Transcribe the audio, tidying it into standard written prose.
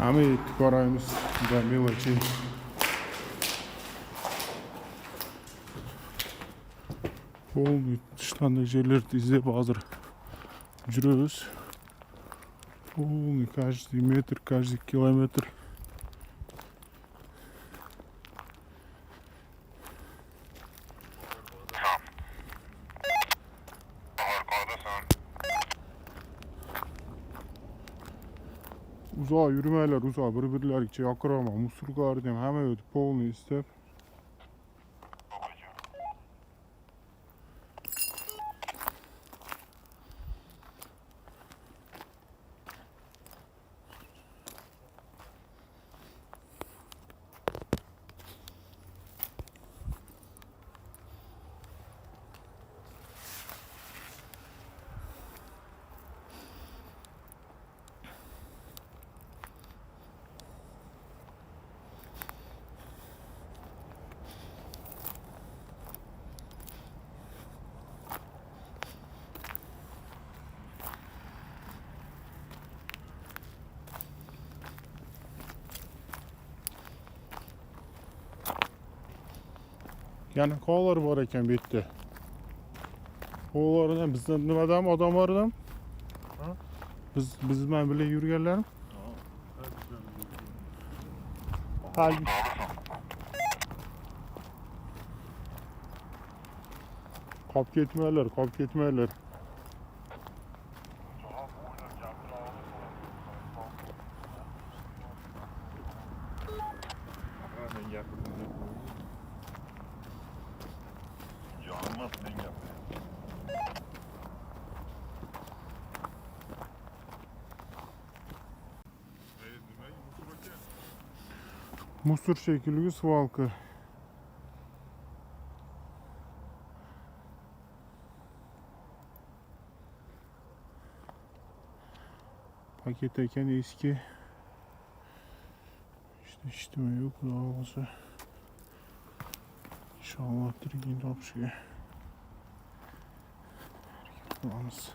Ama yettik orayımız da mevacı. Oldu dışlandık yerler izleyip hazır жүрüyoruz. Oldu каждый метр, каждый километр. Uzağa yürümeler uzağa birbirlerine yakırama musurgar diyeyim hemen ödü polunu istep. Yani kovalar var eken bitti. Kovalardan bizden nimadan adamlardan? Biz ben bile yürüyenlerim. Halbuki kap ketmeler. Musur şekilli свалка. Paket eken eski. İşte işleme yok daha olsa. İnşallah dirgin topşuya. Kulağımız.